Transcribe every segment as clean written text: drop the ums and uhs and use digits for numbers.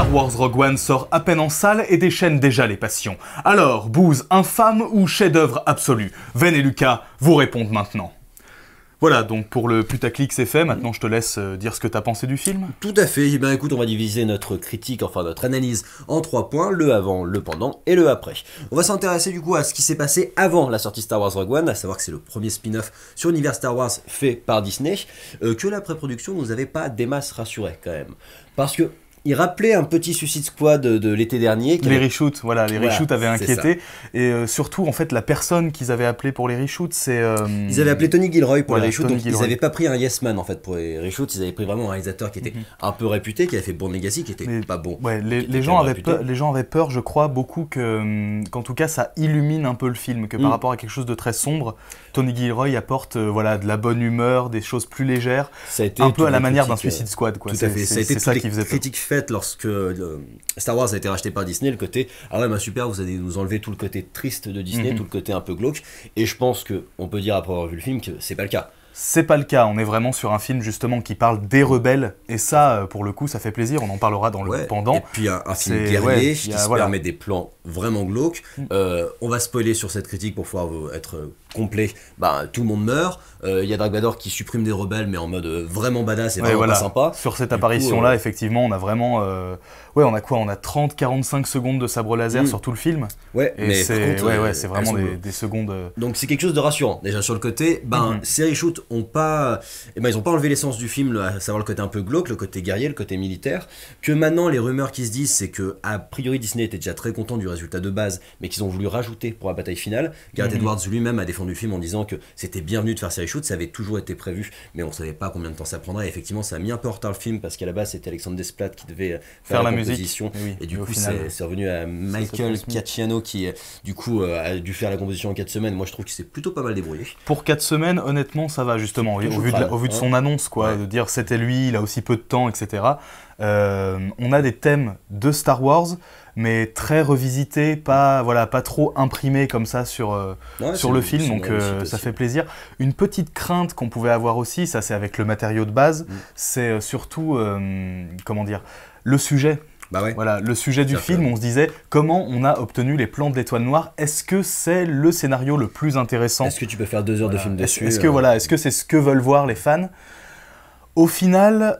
Star Wars Rogue One sort à peine en salle et déchaîne déjà les passions. Alors, bouse infâme ou chef-d'œuvre absolu? Ven et Lucas vous répondent maintenant. Voilà, donc pour le putaclic c'est fait, maintenant je te laisse dire ce que t'as pensé du film. Tout à fait, eh bien écoute, on va diviser notre critique, enfin notre analyse en 3 points, le avant, le pendant et le après. On va s'intéresser du coup à ce qui s'est passé avant la sortie Star Wars Rogue One, à savoir que c'est le premier spin-off sur l'univers Star Wars fait par Disney, que la pré-production nous avait pas des masses rassurés quand même. Parce que il rappelait un petit Suicide Squad de l'été dernier. Les reshoots, voilà, les reshoots avaient inquiété. Et surtout, en fait, la personne qu'ils avaient appelée pour les reshoots, c'est... Ils avaient appelé Tony Gilroy pour les reshoots, donc ils n'avaient pas pris un yes man en fait pour les reshoots, ils avaient pris vraiment un réalisateur qui était un peu réputé, qui avait fait Bourne Legacy, qui était pas bon. Ouais, les gens avaient peur, je crois, beaucoup qu'en tout cas, ça illumine un peu le film, que par rapport à quelque chose de très sombre, Tony Gilroy apporte voilà, de la bonne humeur, des choses plus légères, un peu à la manière d'un Suicide Squad. Quoi. Tout à fait, ça a été ça qui faisait critique faite lorsque Star Wars a été racheté par Disney, le côté ah ouais bah super, vous allez nous enlever tout le côté triste de Disney, tout le côté un peu glauque, et je pense que on peut dire après avoir vu le film que c'est pas le cas. C'est pas le cas, on est vraiment sur un film justement qui parle des rebelles, et ça, pour le coup, ça fait plaisir, on en parlera dans le pendant. Et puis un film guerrier qui se permet des plans vraiment glauques. On va spoiler sur cette critique pour pouvoir être complet. Bah, tout le monde meurt, il y a Dark Vador qui supprime des rebelles, mais en mode vraiment badass et vraiment pas sympa. Sur cette apparition-là, effectivement, on a vraiment... Ouais, on a quoi? On a 30-45 secondes de sabre laser sur tout le film. Ouais, et mais c'est vraiment des secondes... Donc c'est quelque chose de rassurant. Déjà sur le côté, ces reshoots ont pas... ils ont pas enlevé l'essence du film, à savoir le côté un peu glauque, le côté guerrier, le côté militaire. Que maintenant, les rumeurs qui se disent, c'est que a priori Disney était déjà très content du résultat de base, mais qu'ils ont voulu rajouter pour la bataille finale. Gareth Edwards lui-même a défendu le film en disant que c'était bienvenu de faire ces reshoots, ça avait toujours été prévu, mais on savait pas combien de temps ça prendrait. Et effectivement, ça a mis un peu en retard le film, parce qu'à la base, c'était Alexandre Desplat qui devait faire la composition. Et du coup, c'est revenu à Michael Giacchino qui, du coup, a dû faire la composition en 4 semaines. Moi, je trouve qu'il s'est plutôt pas mal débrouillé. Pour 4 semaines, honnêtement, ça va justement, au vu de son annonce, quoi, de dire c'était lui, il a aussi peu de temps, etc. On a des thèmes de Star Wars, mais très revisités, pas trop imprimés comme ça sur le film, donc ça fait plaisir. Une petite crainte qu'on pouvait avoir aussi, ça c'est avec le matériau de base, c'est surtout, comment dire, le sujet. Bah ouais. Voilà, le sujet du film, on se disait comment on a obtenu les plans de l'étoile noire. Est-ce que c'est le scénario le plus intéressant? Est-ce que tu peux faire 2 heures de film dessus? Est-ce que c'est ce que veulent voir les fans? Au final,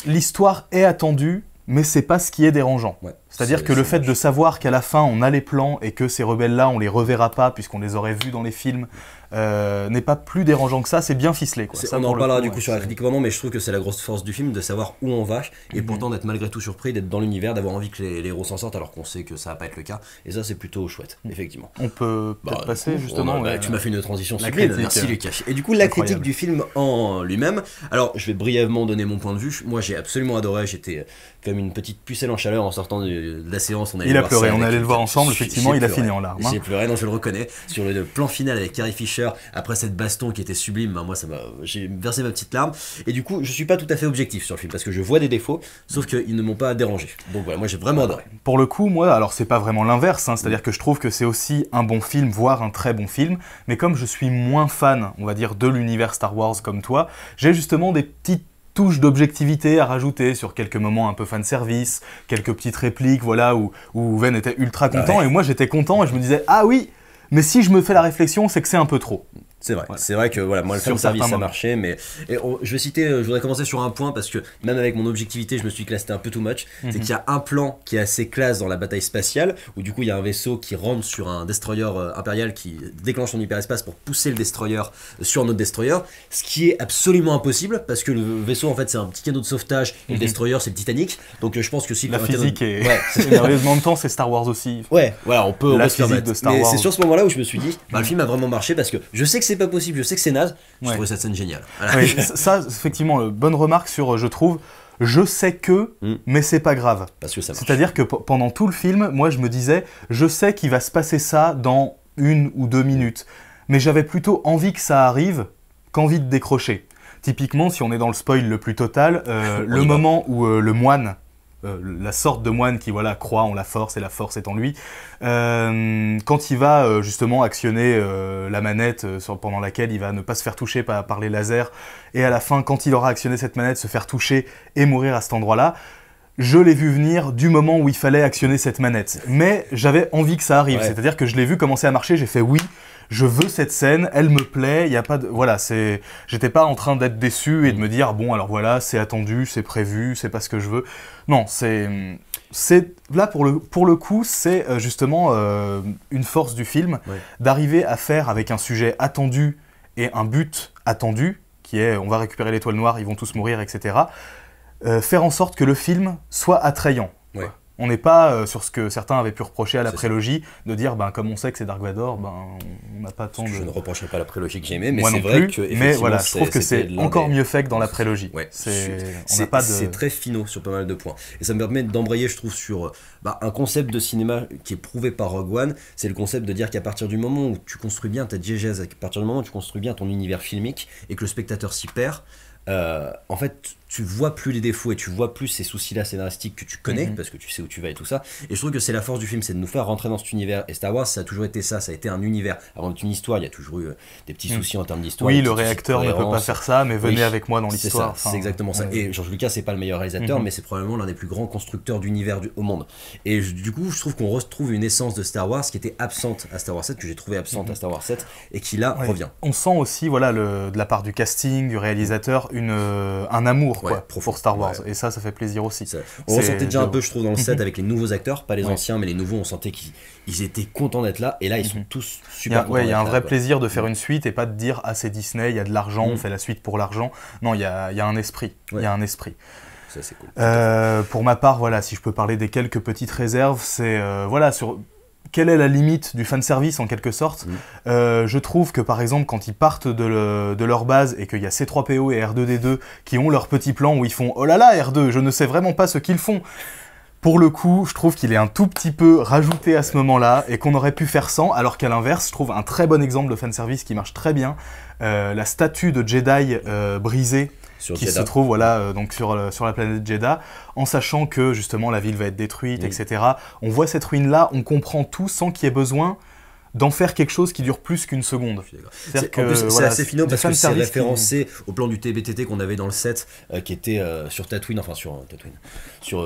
l'histoire est attendue, mais c'est pas ce qui est dérangeant. C'est-à-dire que le fait de savoir qu'à la fin on a les plans et que ces rebelles-là on les reverra pas puisqu'on les aurait vus dans les films n'est pas plus dérangeant que ça, c'est bien ficelé. Quoi. On en parlera du coup sur la critique pendant, mais je trouve que c'est la grosse force du film de savoir où on va et pourtant d'être malgré tout surpris, d'être dans l'univers, d'avoir envie que les héros s'en sortent alors qu'on sait que ça va pas être le cas. Et ça c'est plutôt chouette, effectivement. On peut peut-être passer justement. Tu m'as fait une transition sublime, merci Lucas. Et du coup la critique du film en lui-même, alors je vais brièvement donner mon point de vue. Moi j'ai absolument adoré, j'étais comme une petite pucelle en chaleur en sortant de la séance. Il a pleuré, on allait le voir ensemble, effectivement il a fini en larmes. J'ai pleuré, non je le reconnais, sur le plan final avec Carrie Fisher, après cette baston qui était sublime, moi j'ai versé ma petite larme, et du coup je suis pas tout à fait objectif sur le film, parce que je vois des défauts, sauf qu'ils ne m'ont pas dérangé, donc voilà, moi j'ai vraiment adoré. Pour le coup, moi, alors c'est pas vraiment l'inverse, c'est-à-dire que je trouve que c'est aussi un bon film, voire un très bon film, mais comme je suis moins fan, on va dire, de l'univers Star Wars comme toi, j'ai justement des petites touche d'objectivité à rajouter sur quelques moments un peu fanservice, quelques petites répliques, voilà, où Ven était ultra content, et moi j'étais content, et je me disais, ah oui, mais si je me fais la réflexion, c'est que c'est un peu trop. C'est vrai, c'est vrai que voilà, moi le fanservice ça marchait, mais je voudrais commencer sur un point parce que même avec mon objectivité, je me suis dit que là c'était un peu too much. C'est qu'il y a un plan qui est assez classe dans la bataille spatiale où du coup il y a un vaisseau qui rentre sur un destroyer impérial qui déclenche son hyperespace pour pousser le destroyer sur notre destroyer, ce qui est absolument impossible parce que le vaisseau en fait c'est un petit canot de sauvetage et le destroyer c'est le Titanic, donc je pense que si la physique est merveilleusement en même temps, c'est Star Wars aussi. Ouais, voilà, on peut la physique de Star Wars. Mais c'est sur ce moment-là où je me suis dit, le film a vraiment marché parce que je sais que c'est pas possible, je sais que c'est naze, je trouvais cette scène géniale. Voilà. Oui, ça, effectivement, bonne remarque sur, je trouve, je sais que, mais c'est pas grave. Parce que ça marche. C'est-à-dire que pendant tout le film, moi je me disais, je sais qu'il va se passer ça dans 1 ou 2 minutes, mais j'avais plutôt envie que ça arrive qu'envie de décrocher. Typiquement, si on est dans le spoil le plus total, le moment où le moine, la sorte de moine qui voilà, croit en la force et la force est en lui, quand il va justement actionner la manette pendant laquelle il va ne pas se faire toucher par les lasers, et à la fin, quand il aura actionné cette manette, se faire toucher et mourir à cet endroit-là, je l'ai vu venir du moment où il fallait actionner cette manette. Mais j'avais envie que ça arrive, c'est-à-dire que je l'ai vu commencer à marcher, j'ai fait oui, je veux cette scène, elle me plaît, il y a pas de... Voilà, j'étais pas en train d'être déçu et de me dire, bon, alors voilà, c'est attendu, c'est prévu, c'est pas ce que je veux. Non, là, pour le coup, c'est justement une force du film, d'arriver à faire avec un sujet attendu et un but attendu, qui est, on va récupérer l'étoile noire, ils vont tous mourir, etc., faire en sorte que le film soit attrayant. Ouais. On n'est pas sur ce que certains avaient pu reprocher à la prélogie, de dire, comme on sait que c'est Dark Vador, on n'a pas tant de... Je ne reprocherai pas la prélogie que j'aimais, mais moi c'est non vrai plus, que mais voilà, je trouve que c'est encore mieux fait que dans la prélogie. Ouais. C'est très finaux sur pas mal de points. Et ça me permet d'embrayer, je trouve, sur un concept de cinéma qui est prouvé par Rogue One, c'est le concept de dire qu'à partir du moment où tu construis bien ta diégèse, à partir du moment où tu construis bien ton univers filmique, et que le spectateur s'y perd, en fait, tu vois plus les défauts et tu vois plus ces soucis-là scénaristiques que tu connais, parce que tu sais où tu vas et tout ça. Et je trouve que c'est la force du film, c'est de nous faire rentrer dans cet univers. Et Star Wars, ça a toujours été ça, ça a été un univers. Avant d'être une histoire, il y a toujours eu des petits soucis en termes d'histoire. Oui, le réacteur ne peut pas faire ça, mais venez avec moi dans l'histoire. C'est exactement ça. Et George Lucas, c'est pas le meilleur réalisateur, mais c'est probablement l'un des plus grands constructeurs d'univers au monde. Et du coup, je trouve qu'on retrouve une essence de Star Wars qui était absente à Star Wars 7, que j'ai trouvé absente à Star Wars 7, et qui là revient. On sent aussi, voilà, de la part du casting, du réalisateur, un amour pour Star Wars. Et ça fait plaisir aussi. On ressentait déjà un peu, je trouve, dans le set avec les nouveaux acteurs, pas les anciens, mais les nouveaux, on sentait qu'ils étaient contents d'être là. Et là, ils sont tous super contents. Il y a un vrai plaisir de faire une suite et pas de dire, ah, c'est Disney, il y a de l'argent, on fait la suite pour l'argent. Non, il y a un esprit. Il y a un esprit. Ça, c'est cool. Pour ma part, voilà, si je peux parler des quelques petites réserves, c'est sur quelle est la limite du fanservice en quelque sorte. Je trouve que par exemple quand ils partent de leur base et qu'il y a C3PO et R2D2 qui ont leur petit plan où ils font « Oh là là R2, je ne sais vraiment pas ce qu'ils font !» Pour le coup, je trouve qu'il est un tout petit peu rajouté à ce moment-là et qu'on aurait pu faire sans, alors qu'à l'inverse, je trouve un très bon exemple de fanservice qui marche très bien. La statue de Jedi brisée qui se trouve donc sur la planète Jeddah, en sachant que justement la ville va être détruite, etc. On voit cette ruine-là, on comprend tout sans qu'il y ait besoin d'en faire quelque chose qui dure plus qu'une seconde. C'est assez finaux parce que c'est référencé au plan du TBTT qu'on avait dans le set qui était sur Tatooine, sur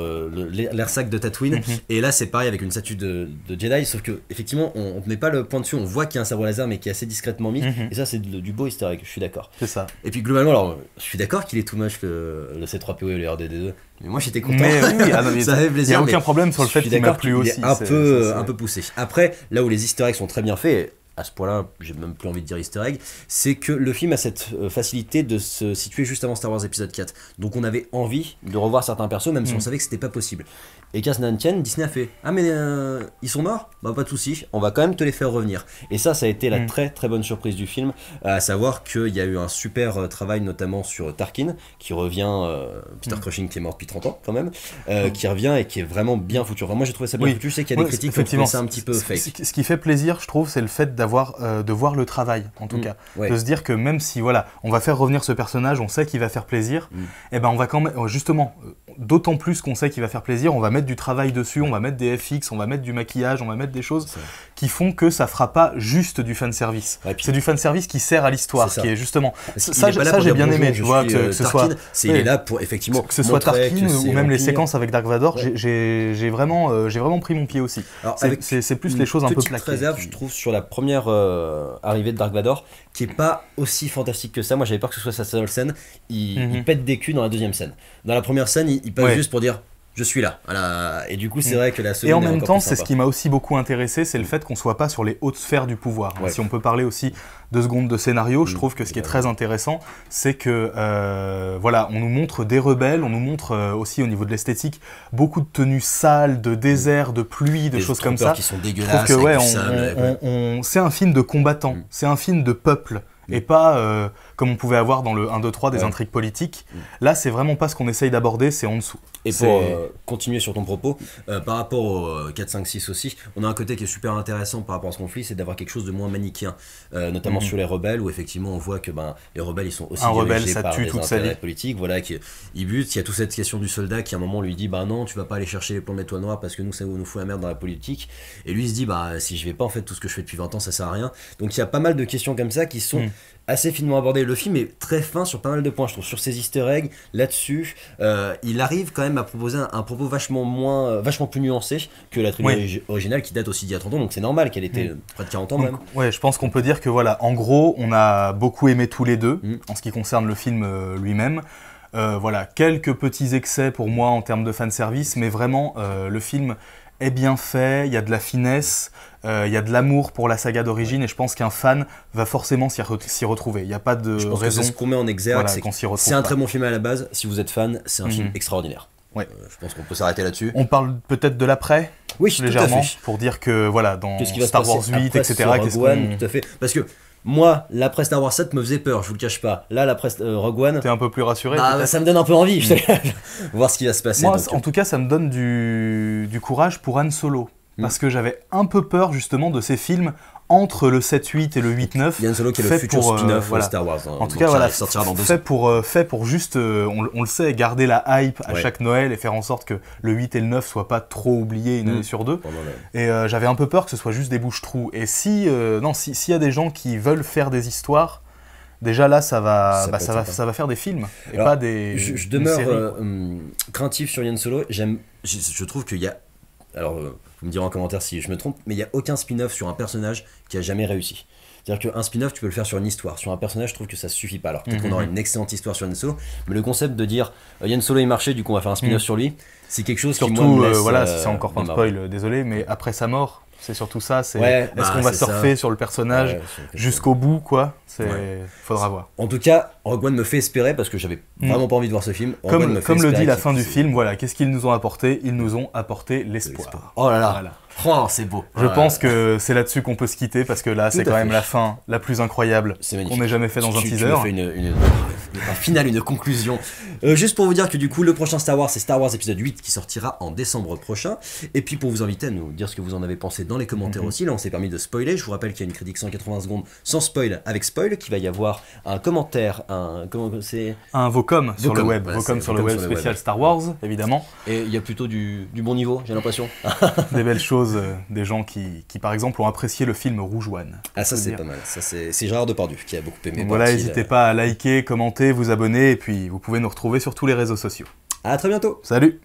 l'AirSac de Tatooine. Et là c'est pareil avec une statue de Jedi, sauf que effectivement on ne met pas le point dessus, on voit qu'il y a un sabre laser mais qui est assez discrètement mis. Et ça c'est du beau easter egg, je suis d'accord. C'est ça. Et puis globalement, alors je suis d'accord qu'il est too much le C3PO et le RD2. Mais moi j'étais content, ça fait plaisir. Il n'y a aucun problème sur le fait qu'il m'a plu aussi. Il est un peu poussé. Après, là où les easter eggs sont très bien faits, à ce point-là, j'ai même plus envie de dire easter egg, c'est que le film a cette facilité de se situer juste avant Star Wars épisode 4. Donc on avait envie de revoir certains persos, même si on savait que c'était pas possible. Et qu'à ce n'en Disney a fait « Ah mais ils sont morts ? Bah pas de soucis, on va quand même te les faire revenir. » Et ça a été la très très bonne surprise du film, à savoir qu'il y a eu un super travail notamment sur Tarkin, qui revient, Peter Cushing qui est mort depuis 30 ans quand même, qui revient et qui est vraiment bien foutu. Enfin, moi j'ai trouvé ça bien foutu, je sais qu'il y a des critiques qui ont trouvé ça un petit peu fake. Ce qui fait plaisir, je trouve, c'est le fait de voir le travail, en tout cas. De se dire que même si, on va faire revenir ce personnage, on sait qu'il va faire plaisir, et ben on va quand même, justement, d'autant plus qu'on sait qu'il va faire plaisir, on va mettre du travail dessus, on va mettre des FX, on va mettre du maquillage, on va mettre des choses qui font que ça fera pas juste du fanservice. C'est du fanservice qui sert à l'histoire, qui est justement... Ça j'ai bien aimé, tu vois, que ce soit... Il est là pour, effectivement, que ce soit Tarkin ou même les séquences avec Dark Vador, j'ai vraiment pris mon pied aussi. C'est plus les choses un peu plaquées. Petite réserve, je trouve, sur la première arrivée de Dark Vador, qui est pas aussi fantastique que ça. Moi j'avais peur que ce soit sa seule scène. Il pète des culs dans la deuxième scène. Dans la première scène, il passe juste pour dire je suis là. Voilà. Et du coup, c'est vrai que la seconde. Et en même temps, c'est ce qui m'a aussi beaucoup intéressé, c'est le fait qu'on soit pas sur les hautes sphères du pouvoir. Si on peut parler aussi 2 secondes de scénario, je trouve que ce qui est très intéressant, c'est que on nous montre des rebelles, on nous montre aussi au niveau de l'esthétique beaucoup de tenues sales, de désert, de pluie, de choses comme ça. Qui sont dégueulasses. Je trouve que c'est un film de combattants, c'est un film de peuple. Et pas comme on pouvait avoir dans le 1, 2, 3 des intrigues politiques. Là, c'est vraiment pas ce qu'on essaye d'aborder, c'est en dessous. Et pour continuer sur ton propos, par rapport au 4, 5, 6 aussi, on a un côté qui est super intéressant par rapport à ce conflit, c'est d'avoir quelque chose de moins manichéen, notamment sur les rebelles, où effectivement on voit que les rebelles ils sont aussi dirigés par des intérêts politiques, ils butent. Il y a toute cette question du soldat qui à un moment lui dit non, tu vas pas aller chercher les plans de l'étoile noire parce que nous ça nous fout la merde dans la politique. Et lui il se dit si je vais pas en fait tout ce que je fais depuis 20 ans ça sert à rien. Donc il y a pas mal de questions comme ça qui sont assez finement abordées. le film est très fin sur pas mal de points, je trouve, sur ses easter eggs, là-dessus. Il arrive quand même à proposer un propos vachement plus nuancé que la trilogie originale qui date aussi d'il y a 30 ans, donc c'est normal qu'elle était près de 40 ans même. Ouais, je pense qu'on peut dire que voilà, en gros, on a beaucoup aimé tous les deux, en ce qui concerne le film lui-même. Voilà, quelques petits excès pour moi en termes de fanservice, mais vraiment, le film est bien fait, il y a de la finesse, il y a de l'amour pour la saga d'origine, et je pense qu'un fan va forcément s'y retrouver. Il n'y a pas de raison. C'est ce qu'on met en exergue, voilà, c'est un très bon film à la base. Si vous êtes fan, c'est un film extraordinaire. Ouais. Je pense qu'on peut s'arrêter là-dessus. On parle peut-être de l'après, oui, légèrement, tout à fait. pour dire que voilà, dans Qu'est-ce qui va Star se Wars passer 8, après etc. Rogue One, tout à fait. Parce que moi, l'après Star Wars 7 me faisait peur, je vous le cache pas. Là, l'après Rogue One, t'es un peu plus rassuré. Ça me donne un peu envie. Voir ce qui va se passer. Moi, en tout cas, ça me donne du courage pour Han Solo. Parce que j'avais un peu peur justement de ces films entre le 7-8 et le 8-9. Han Solo qui est le futur spin-off voilà. Star Wars. En tout cas, voilà, sortira dans 2 ans. fait pour juste, on le sait, garder la hype à chaque Noël et faire en sorte que le 8 et le 9 soient pas trop oubliés une année sur deux. Et j'avais un peu peur que ce soit juste des bouches-trous. Et s'il y a des gens qui veulent faire des histoires, déjà là, ça va faire des films et alors, pas des. Je demeure craintif sur Han Solo. Je trouve qu'il y a. Alors, vous me direz en commentaire si je me trompe, mais il n'y a aucun spin-off sur un personnage qui a jamais réussi. C'est-à-dire qu'un spin-off, tu peux le faire sur une histoire. Sur un personnage, je trouve que ça suffit pas. Alors peut-être qu'on aura une excellente histoire sur Han Solo, mais le concept de dire Han Solo est marché, du coup on va faire un spin-off sur lui, c'est quelque chose surtout, qui moi me laisse, voilà, si c'est encore pas un spoil, désolé, mais après sa mort. C'est surtout ça, est-ce qu'on va surfer sur le personnage jusqu'au bout, quoi. Faudra voir. En tout cas, Rogue One me fait espérer, parce que j'avais vraiment pas envie de voir ce film. Comme le dit la fin du film, voilà, qu'est-ce qu'ils nous ont apporté? Ils nous ont apporté l'espoir. Oh là là, voilà. Oh, c'est beau. Je pense que c'est là-dessus qu'on peut se quitter, parce que là, c'est quand même la fin la plus incroyable qu'on ait jamais fait dans un teaser. Tu me fais un final, une conclusion. Juste pour vous dire que du coup, le prochain Star Wars, c'est Star Wars épisode 8 qui sortira en décembre prochain. Et puis pour vous inviter à nous dire ce que vous en avez pensé dans les commentaires aussi. Là, on s'est permis de spoiler. Je vous rappelle qu'il y a une critique 180 secondes sans spoil avec spoil, qu'il va y avoir un commentaire, un Vocom sur le web, Vocom sur le web spécial Star Wars, évidemment. Et il y a plutôt du bon niveau, j'ai l'impression. Des belles choses, des gens qui par exemple ont apprécié le film Rouge One. Ah, ça c'est pas mal. Ça c'est Gérard Depardieu qui a beaucoup aimé. Donc voilà, n'hésitez pas à liker, commenter, vous abonner, et puis vous pouvez nous retrouver sur tous les réseaux sociaux. À très bientôt. Salut.